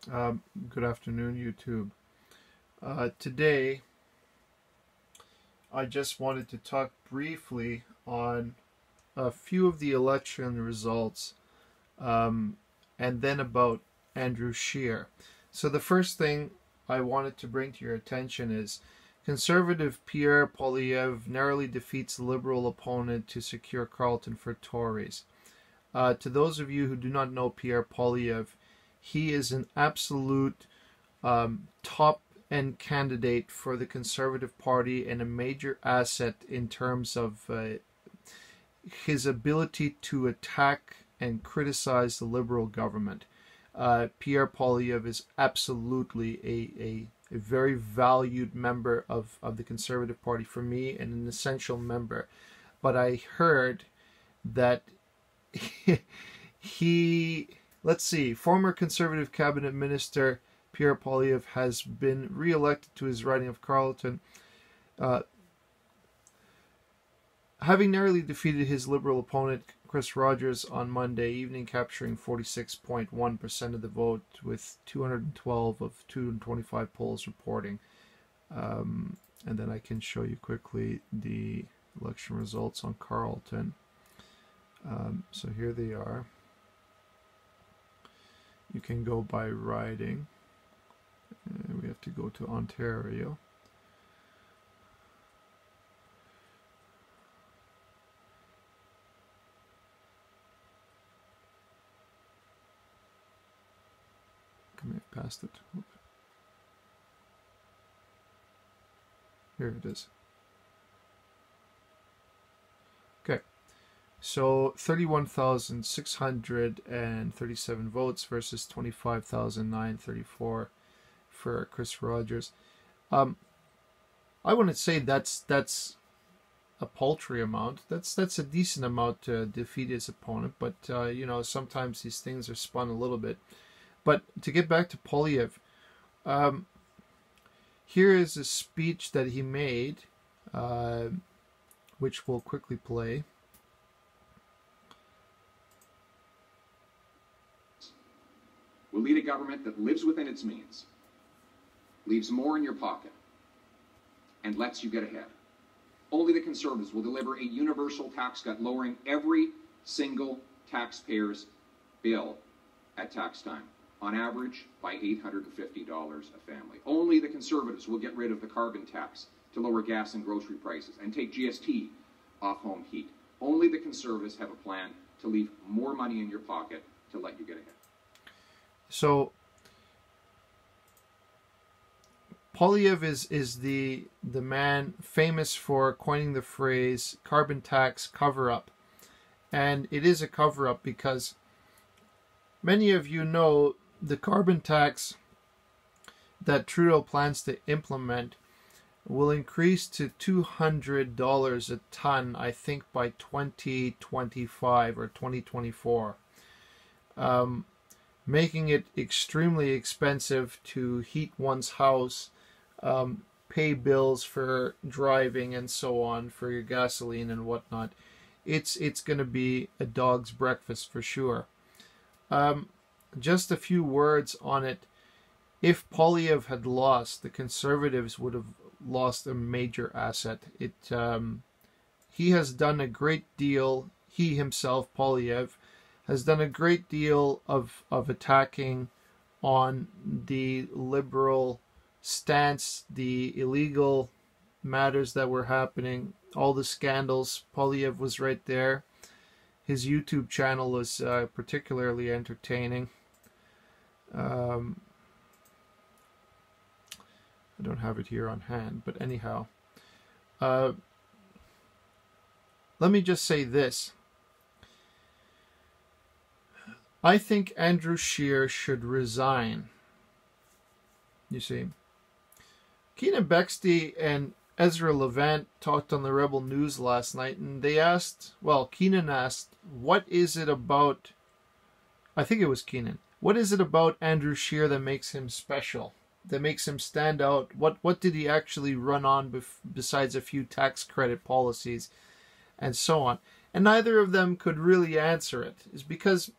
Good afternoon, YouTube. Today, I just wanted to talk briefly on a few of the election results and then about Andrew Scheer. So the first thing I wanted to bring to your attention is Conservative Pierre Poilievre narrowly defeats Liberal opponent to secure Carleton for Tories. To those of you who do not know Pierre Poilievre, he is an absolute top-end candidate for the Conservative Party and a major asset in terms of his ability to attack and criticize the Liberal government. Pierre Poilievre is absolutely a very valued member of the Conservative Party for me, and an essential member. But I heard that let's see, former Conservative Cabinet Minister Pierre Poilievre has been re-elected to his riding of Carleton, having narrowly defeated his Liberal opponent Chris Rogers on Monday evening, capturing 46.1% of the vote with 212 of 225 polls reporting. And then I can show you quickly the election results on Carleton. So here they are. You can go by riding. We have to go to Ontario. Come past it. Here it is. Okay. So 31,637 votes versus 25,934 for Chris Rogers. I wouldn't say that's a paltry amount. That's a decent amount to defeat his opponent. But you know, sometimes these things are spun a little bit. But to get back to Poilievre, here is a speech that he made, which we'll quickly play. Will lead a government that lives within its means, leaves more in your pocket, and lets you get ahead. Only the Conservatives will deliver a universal tax cut, lowering every single taxpayer's bill at tax time, on average by $850 a family. Only the Conservatives will get rid of the carbon tax to lower gas and grocery prices and take GST off home heat. Only the Conservatives have a plan to leave more money in your pocket to let you get ahead. So Poilievre is the man famous for coining the phrase carbon tax cover-up. And it is a cover-up because many of you know the carbon tax that Trudeau plans to implement will increase to $200 a ton, I think, by 2025 or 2024. Making it extremely expensive to heat one's house, pay bills for driving and so on, for your gasoline and whatnot. It's going to be a dog's breakfast for sure. Just a few words on it. If Poilievre had lost, the Conservatives would have lost a major asset. He has done a great deal, he himself, Poilievre, has done a great deal of attacking on the Liberal stance, the illegal matters that were happening, all the scandals. Poilievre was right there. His YouTube channel was particularly entertaining. I don't have it here on hand, but anyhow. Let me just say this. I think Andrew Scheer should resign. You see, Keenan Bexty and Ezra Levant talked on the Rebel News last night, and they asked, well, Keenan asked, what is it about, I think it was Keenan, what is it about Andrew Scheer that makes him special, that makes him stand out? What did he actually run on besides a few tax credit policies and so on? And neither of them could really answer it. It's because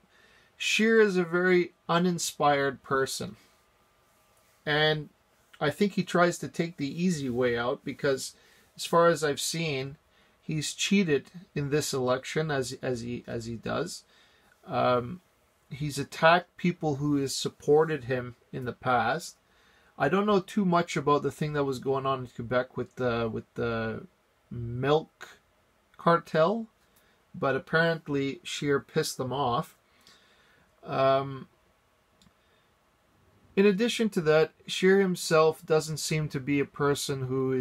Scheer is a very uninspired person. And I think he tries to take the easy way out because, as far as I've seen, he's cheated in this election as he does. He's attacked people who has supported him in the past. I don't know too much about the thing that was going on in Quebec with the milk cartel, but apparently Scheer pissed them off. In addition to that, Scheer himself doesn't seem to be a person who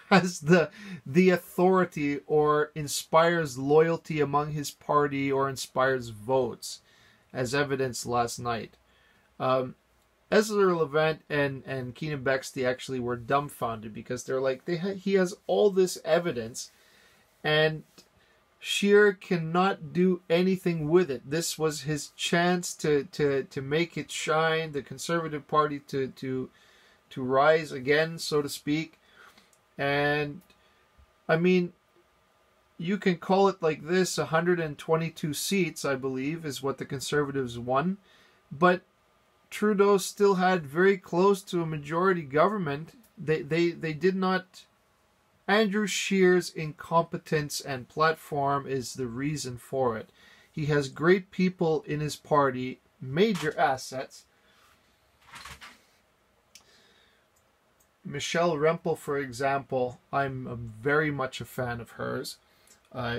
has the authority or inspires loyalty among his party or inspires votes, as evidenced last night. Ezra Levant and Keenan Bexley actually were dumbfounded because they're like, he has all this evidence and Scheer cannot do anything with it. This was his chance to make it shine, the Conservative Party to rise again, so to speak. And I mean, you can call it like this: 122 seats, I believe, is what the Conservatives won. But Trudeau still had very close to a majority government. They did not. Andrew Scheer's incompetence and platform is the reason for it. He has great people in his party, major assets. Michelle Rempel, for example, I'm very much a fan of hers.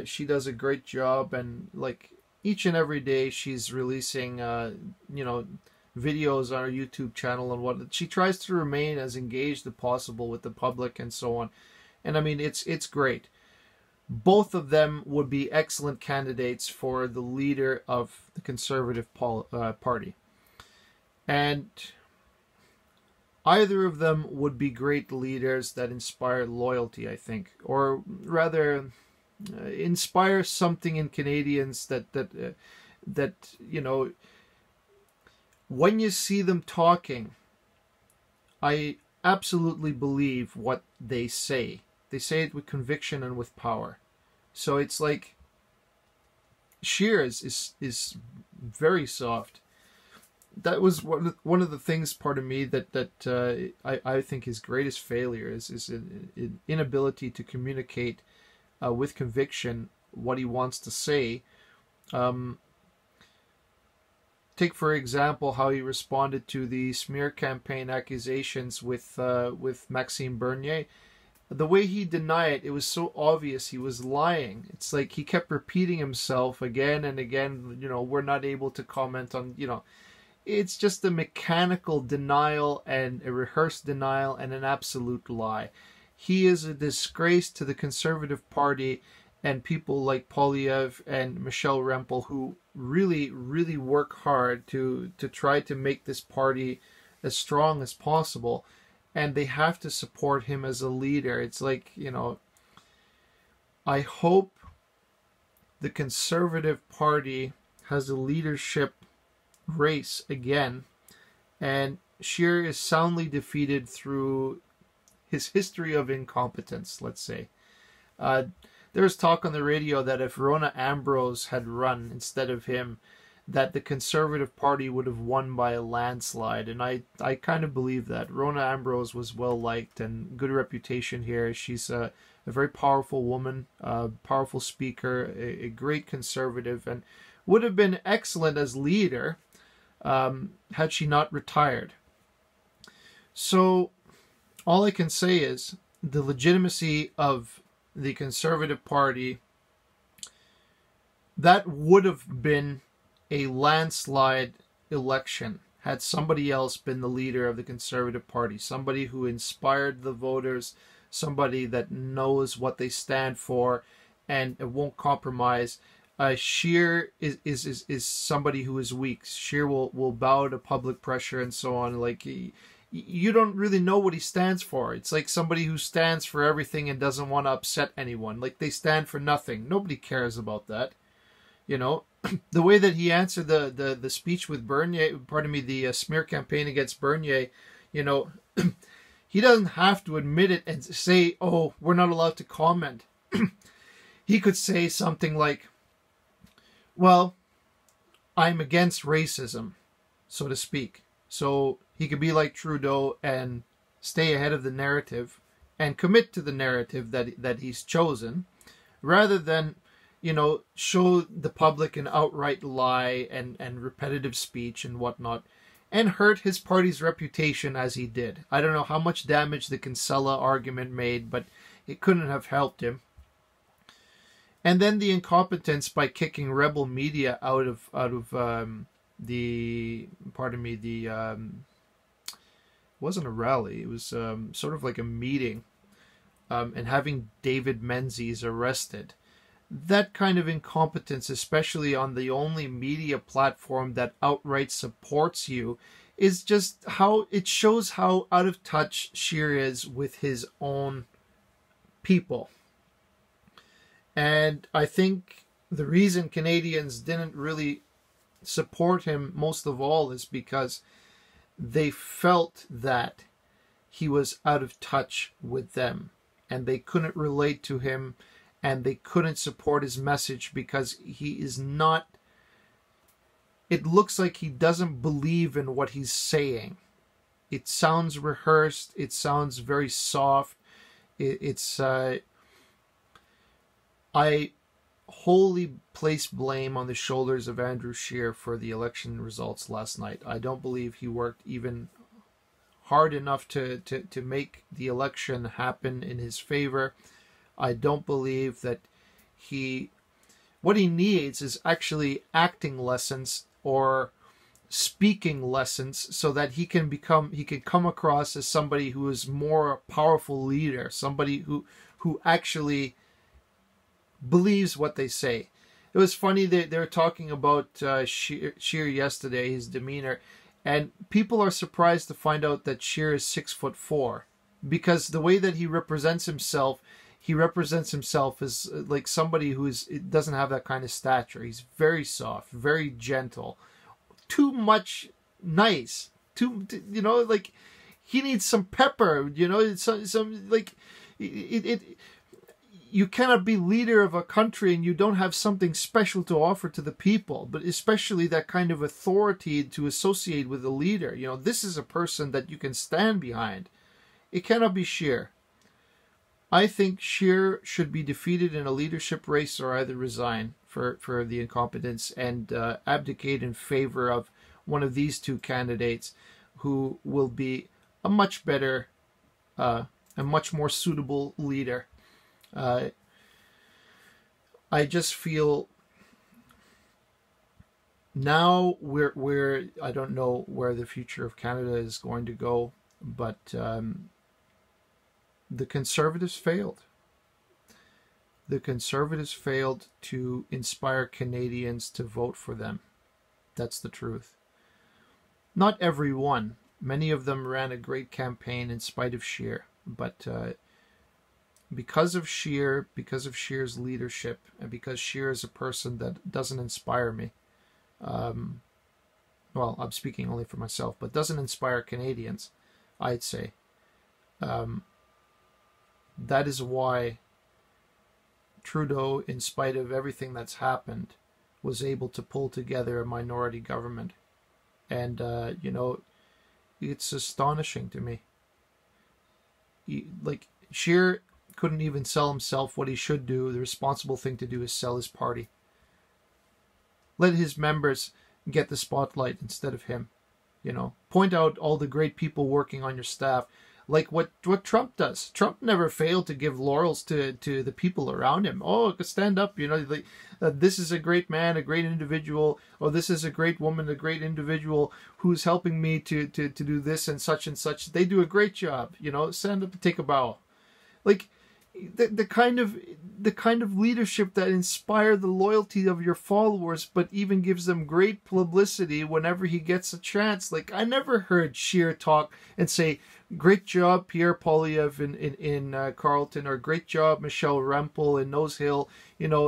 She does a great job, and like each and every day she's releasing, videos on her YouTube channel and what. She tries to remain as engaged as possible with the public and so on. And I mean, it's great. Both of them would be excellent candidates for the leader of the Conservative Party. And either of them would be great leaders that inspire loyalty, I think. Or rather, inspire something in Canadians that when you see them talking, I absolutely believe what they say. They say it with conviction and with power. So it's like Scheer is very soft. That was one of the things, part of me, that I think his greatest failure is an inability to communicate with conviction what he wants to say. Take, for example, how he responded to the smear campaign accusations with Maxime Bernier. The way he denied it, it was so obvious he was lying. It's like he kept repeating himself again and again. We're not able to comment on, It's just a mechanical denial and a rehearsed denial and an absolute lie. He is a disgrace to the Conservative Party and people like Poilievre and Michelle Rempel, who really, really work hard to try to make this party as strong as possible. And they have to support him as a leader. It's like, I hope the Conservative Party has a leadership race again, and Scheer is soundly defeated through his history of incompetence, let's say. There was talk on the radio that if Rona Ambrose had run instead of him, that the Conservative Party would have won by a landslide, and I kind of believe that. Rona Ambrose was well liked and good reputation here. She's a very powerful woman, a powerful speaker, a great conservative, and would have been excellent as leader had she not retired. So all I can say is the legitimacy of the Conservative Party, that would have been a landslide election had somebody else been the leader of the Conservative Party, somebody who inspired the voters, somebody that knows what they stand for and won't compromise. Scheer is somebody who is weak. Scheer will bow to public pressure and so on. Like, you don't really know what he stands for. It's like somebody who stands for everything and doesn't want to upset anyone. Like, they stand for nothing. Nobody cares about that. The way that he answered the speech with Bernier, the smear campaign against Bernier, he doesn't have to admit it and say, oh, we're not allowed to comment. He could say something like, well, I'm against racism, so to speak. so he could be like Trudeau and stay ahead of the narrative and commit to the narrative that he's chosen, rather than, show the public an outright lie and repetitive speech and whatnot, and hurt his party's reputation as he did. I don't know how much damage the Kinsella argument made, but it couldn't have helped him. And then the incompetence by kicking rebel media out of wasn't a rally. It was sort of like a meeting, and having David Menzies arrested. That kind of incompetence, especially on the only media platform that outright supports you, is just how it shows how out of touch Scheer is with his own people. And I think the reason Canadians didn't really support him most of all is because they felt that he was out of touch with them, and they couldn't relate to him, and they couldn't support his message because he is not, it looks like he doesn't believe in what he's saying. It sounds rehearsed, it sounds very soft, I wholly place blame on the shoulders of Andrew Scheer for the election results last night. I don't believe he worked even hard enough to make the election happen in his favor. I don't believe that what he needs is actually acting lessons or speaking lessons, so that he can come across as somebody who is more a powerful leader, somebody who actually believes what they say. It was funny that they were talking about Scheer yesterday, his demeanor, and people are surprised to find out that Scheer is 6'4", because the way that he represents himself as like somebody who doesn't have that kind of stature. He's very soft, very gentle, too much nice, like he needs some pepper, some like it. You cannot be leader of a country and you don't have something special to offer to the people, but especially that kind of authority to associate with a leader. This is a person that you can stand behind. It cannot be Scheer. I think Scheer should be defeated in a leadership race, or either resign for the incompetence and abdicate in favor of one of these two candidates who will be a much better, a much more suitable leader. I just feel now we're I don't know where the future of Canada is going to go, but the Conservatives failed. The Conservatives failed to inspire Canadians to vote for them. That's the truth. Not everyone. Many of them ran a great campaign in spite of Scheer, but because of Scheer's leadership, and because Scheer is a person that doesn't inspire me, well, I'm speaking only for myself, but doesn't inspire Canadians, I'd say. That is why Trudeau, in spite of everything that's happened, was able to pull together a minority government. And, it's astonishing to me. Scheer couldn't even sell himself what he should do. The responsible thing to do is sell his party. Let his members get the spotlight instead of him. Point out all the great people working on your staff, like what Trump does. Trump never failed to give laurels to the people around him. Oh, stand up, this is a great man, a great individual, or this is a great woman, a great individual who's helping me to do this and such. They do a great job, stand up and take a bow. Like the kind of leadership that inspire the loyalty of your followers, but even gives them great publicity whenever he gets a chance. Like, I never heard Scheer talk and say, "Great job, Pierre Poilievre in Carleton," or "Great job, Michelle Rempel in Nose Hill.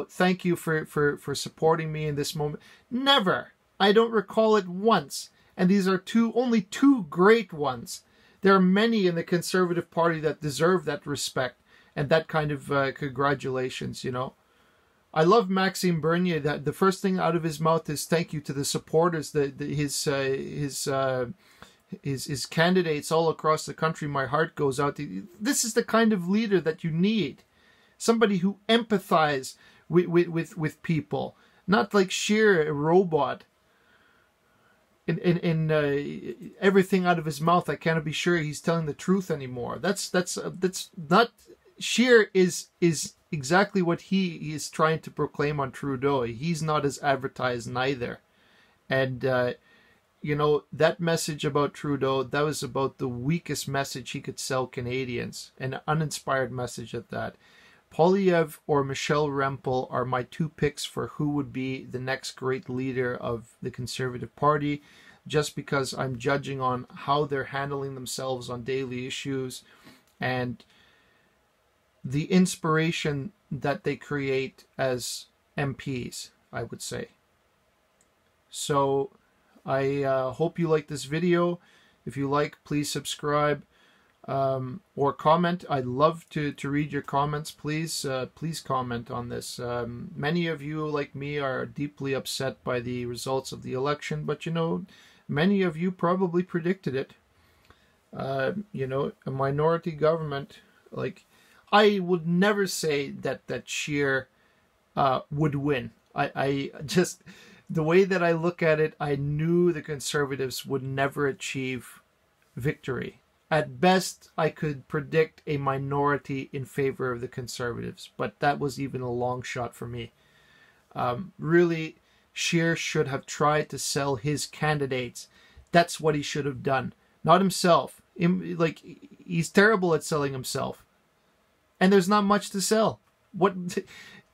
Thank you for supporting me in this moment." Never. I don't recall it once. And these are only two great ones. There are many in the Conservative Party that deserve that respect and that kind of congratulations. I love Maxime Bernier. That the first thing out of his mouth is thank you to the supporters, his his candidates all across the country, my heart goes out to. This is the kind of leader that you need. Somebody who empathizes with people. Not like Scheer, a robot. In everything out of his mouth, I cannot be sure he's telling the truth anymore. That's not. Scheer is exactly what he is trying to proclaim on Trudeau. He's not as advertised neither. And you know, that message about Trudeau, that was about the weakest message he could sell Canadians, an uninspired message at that. Poilievre or Michelle Rempel are my two picks for who would be the next great leader of the Conservative Party, just because I'm judging on how they're handling themselves on daily issues and the inspiration that they create as MPs, I would say. So I hope you like this video. If you like, please subscribe or comment. I'd love to read your comments. Please comment on this. Many of you, like me, are deeply upset by the results of the election, but you know, many of you probably predicted it. You know, a minority government, like, I would never say that Scheer would win. I just, the way that I look at it, I knew the Conservatives would never achieve victory. At best, I could predict a minority in favor of the Conservatives, but that was even a long shot for me. Really, Scheer should have tried to sell his candidates. That's what he should have done, not himself. Like, he's terrible at selling himself, and there's not much to sell.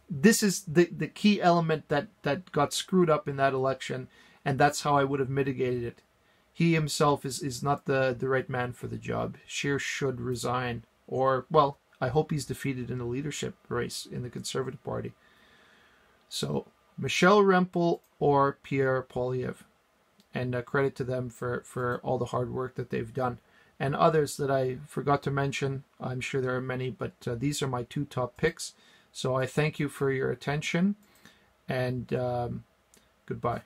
This is the key element that got screwed up in that election, and that's how I would have mitigated it. He himself is not the right man for the job. Scheer should resign, or, well, I hope he's defeated in the leadership race in the Conservative Party. So, Michelle Rempel or Pierre Poilievre, and credit to them for all the hard work that they've done. And others that I forgot to mention, I'm sure there are many, but these are my two top picks. So I thank you for your attention, and goodbye.